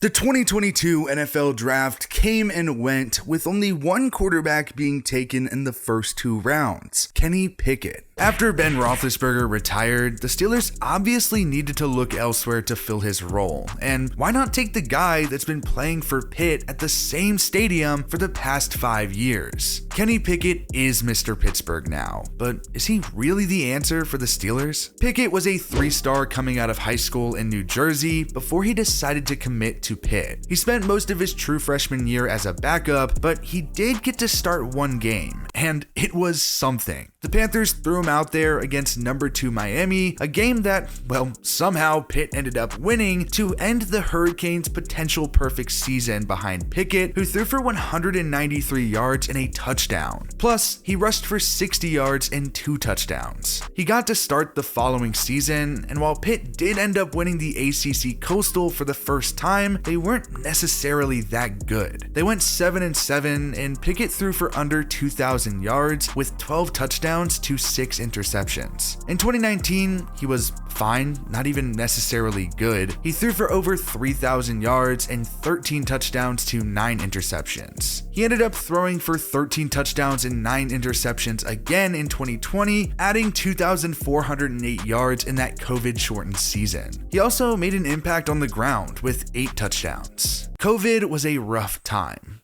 The 2022 NFL Draft came and went, with only one quarterback being taken in the first 2 rounds, Kenny Pickett. After Ben Roethlisberger retired, the Steelers obviously needed to look elsewhere to fill his role, and why not take the guy that's been playing for Pitt at the same stadium for the past 5 years? Kenny Pickett is Mr. Pittsburgh now, but is he really the answer for the Steelers? Pickett was a 3-star coming out of high school in New Jersey before he decided to commit to Pitt. He spent most of his true freshman year as a backup, but he did get to start 1 game, and it was something. The Panthers threw him out there against number 2 Miami, a game that, well, somehow Pitt ended up winning to end the Hurricanes' potential perfect season behind Pickett, who threw for 193 yards and a touchdown. Plus, he rushed for 60 yards and 2 touchdowns. He got to start the following season, and while Pitt did end up winning the ACC Coastal for the first time, they weren't necessarily that good. They went 7-7, and Pickett threw for under 2,000 yards with 12 touchdowns to 6 interceptions. In 2019, he was fine, not even necessarily good. He threw for over 3,000 yards and 13 touchdowns to 9 interceptions. He ended up throwing for 13 touchdowns and 9 interceptions again in 2020, adding 2,408 yards in that COVID-shortened season. He also made an impact on the ground with 8 touchdowns. COVID was a rough time.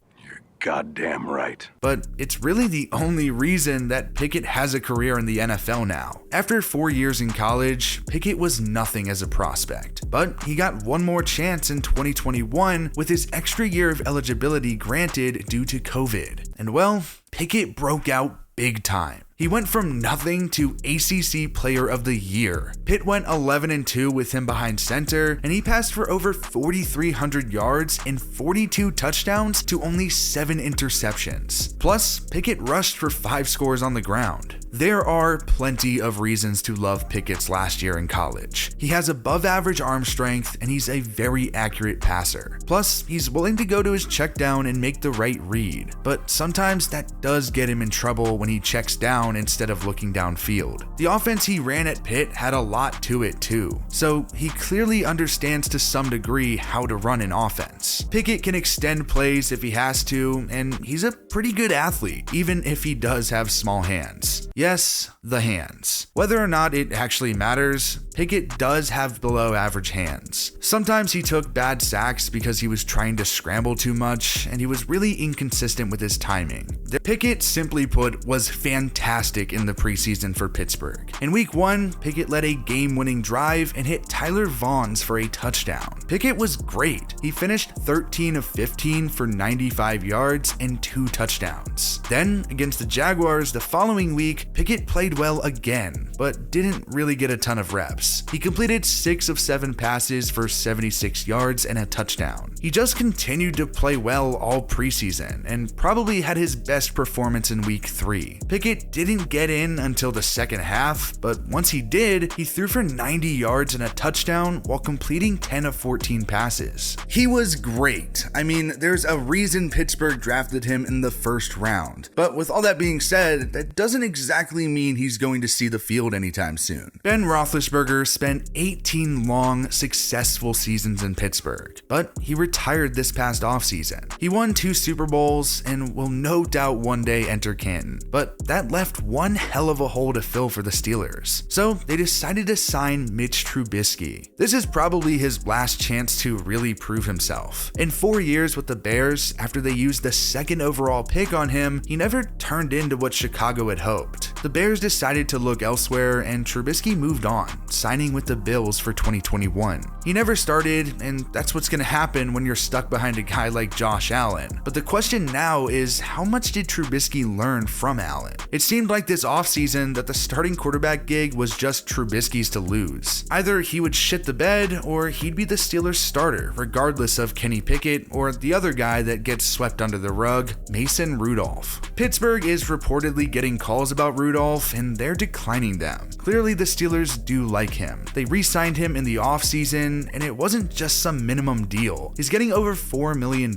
Goddamn right. But it's really the only reason that Pickett has a career in the NFL now. After 4 years in college, Pickett was nothing as a prospect, but he got one more chance in 2021 with his extra year of eligibility granted due to COVID. And well, Pickett broke out big time. He went from nothing to ACC Player of the Year. Pitt went 11-2 with him behind center, and he passed for over 4,300 yards and 42 touchdowns to only 7 interceptions. Plus, Pickett rushed for 5 scores on the ground. There are plenty of reasons to love Pickett's last year in college. He has above average arm strength, and he's a very accurate passer. Plus, he's willing to go to his check down and make the right read, but sometimes that does get him in trouble when he checks down instead of looking downfield. The offense he ran at Pitt had a lot to it too, so he clearly understands to some degree how to run an offense. Pickett can extend plays if he has to, and he's a pretty good athlete, even if he does have small hands. Yes, the hands. Whether or not it actually matters, Pickett does have below average hands. Sometimes he took bad sacks because he was trying to scramble too much, and he was really inconsistent with his timing. Pickett, simply put, was fantastic in the preseason for Pittsburgh. In week 1, Pickett led a game-winning drive and hit Tyler Vaughn's for a touchdown. Pickett was great. He finished 13 of 15 for 95 yards and 2 touchdowns. Then, against the Jaguars the following week, Pickett played well again, but didn't really get a ton of reps. He completed 6 of 7 passes for 76 yards and a touchdown. He just continued to play well all preseason, and probably had his best performance in week 3. Pickett didn't get in until the second half, but once he did, he threw for 90 yards and a touchdown while completing 10 of 14 passes. He was great. I mean, there's a reason Pittsburgh drafted him in the first round. But with all that being said, that doesn't exactly mean he's going to see the field anytime soon. Ben Roethlisberger spent 18 long, successful seasons in Pittsburgh, but he retired this past offseason. He won 2 Super Bowls and will no doubt one day enter Canton, but that left one hell of a hole to fill for the Steelers. So they decided to sign Mitch Trubisky. This is probably his last chance to really prove himself. In 4 years with the Bears, after they used the 2nd overall pick on him, he never turned into what Chicago had hoped. The Bears decided to look elsewhere, and Trubisky moved on, signing with the Bills for 2021. He never started, and that's what's going to happen when you're stuck behind a guy like Josh Allen. But the question now is, how much did Trubisky learn from Allen? It seemed like this offseason that the starting quarterback gig was just Trubisky's to lose. Either he would shit the bed, or he'd be the Steelers starter, regardless of Kenny Pickett or the other guy that gets swept under the rug, Mason Rudolph. Pittsburgh is reportedly getting calls about Rudolph, and they're declining them. Clearly the Steelers do like him. They re-signed him in the offseason, and it wasn't just some minimum deal. His He's getting over $4 million.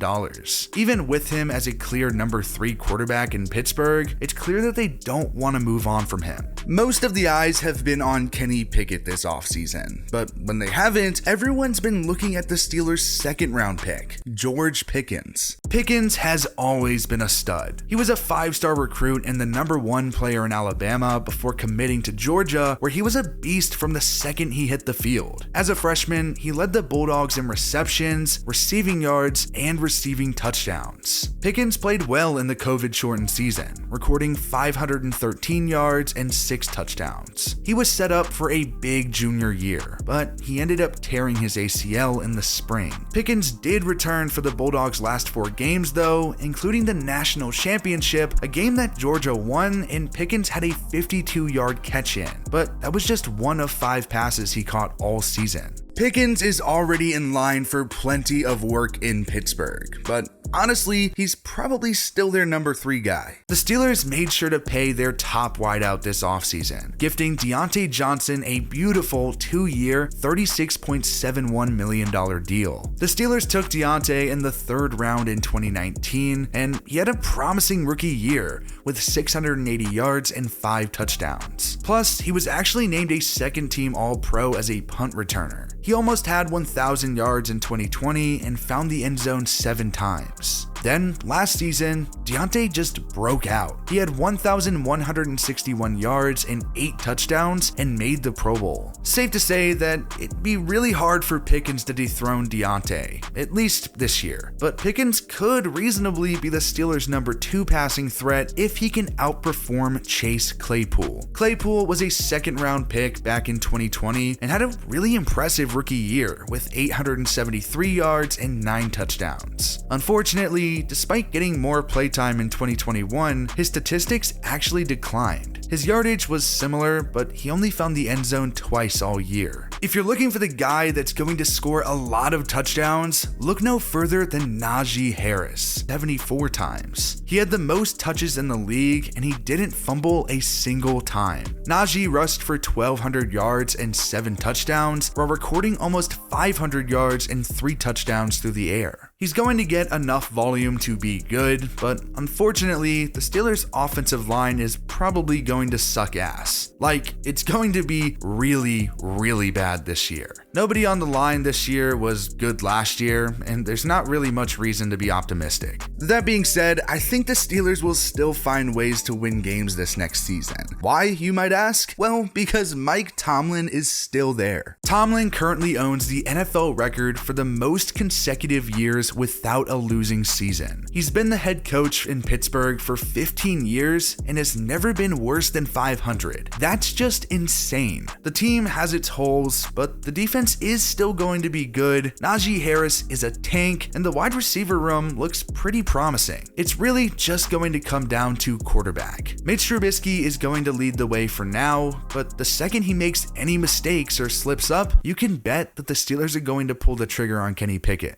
Even with him as a clear number 3 quarterback in Pittsburgh, it's clear that they don't want to move on from him. Most of the eyes have been on Kenny Pickett this offseason, but when they haven't, everyone's been looking at the Steelers' second-round pick, George Pickens. Pickens has always been a stud. He was a 5-star recruit and the number 1 player in Alabama before committing to Georgia, where he was a beast from the second he hit the field. As a freshman, he led the Bulldogs in receptions, receiving yards, and receiving touchdowns. Pickens played well in the COVID-shortened season, recording 513 yards and 6 touchdowns. He was set up for a big junior year, but he ended up tearing his ACL in the spring. Pickens did return for the Bulldogs' last 4 games though, including the national championship, a game that Georgia won, and Pickens had a 52-yard catch-in, but that was just one of 5 passes he caught all season. Pickens is already in line for plenty of work in Pittsburgh, but honestly, he's probably still their number 3 guy. The Steelers made sure to pay their top wideout this offseason, gifting Diontae Johnson a beautiful 2-year, $36.71 million deal. The Steelers took Diontae in the 3rd round in 2019, and he had a promising rookie year with 680 yards and 5 touchdowns. Plus, he was actually named a second-team All-Pro as a punt returner. He almost had 1,000 yards in 2020 and found the end zone 7 times. Then, last season, Diontae just broke out. He had 1,161 yards and 8 touchdowns and made the Pro Bowl. Safe to say that it'd be really hard for Pickens to dethrone Diontae, at least this year. But Pickens could reasonably be the Steelers' number 2 passing threat if he can outperform Chase Claypool. Claypool was a 2nd-round pick back in 2020 and had a really impressive rookie year with 873 yards and 9 touchdowns. Unfortunately, despite getting more playtime in 2021, his statistics actually declined. His yardage was similar, but he only found the end zone twice all year. If you're looking for the guy that's going to score a lot of touchdowns, look no further than Najee Harris, 74 times. He had the most touches in the league, and he didn't fumble a single time. Najee rushed for 1,200 yards and 7 touchdowns, while recording almost 500 yards and 3 touchdowns through the air. He's going to get enough volume to be good, but unfortunately, the Steelers' offensive line is probably going to suck ass. Like, it's going to be really, really bad this year. Nobody on the line this year was good last year, and there's not really much reason to be optimistic. That being said, I think the Steelers will still find ways to win games this next season. Why, you might ask? Well, because Mike Tomlin is still there. Tomlin currently owns the NFL record for the most consecutive years without a losing season. He's been the head coach in Pittsburgh for 15 years and has never been worse than 500. That's just insane. The team has its holes, but the defense is still going to be good. Najee Harris is a tank, and the wide receiver room looks pretty promising. It's really just going to come down to quarterback. Mitch Trubisky is going to lead the way for now, but the second he makes any mistakes or slips up, you can bet that the Steelers are going to pull the trigger on Kenny Pickett.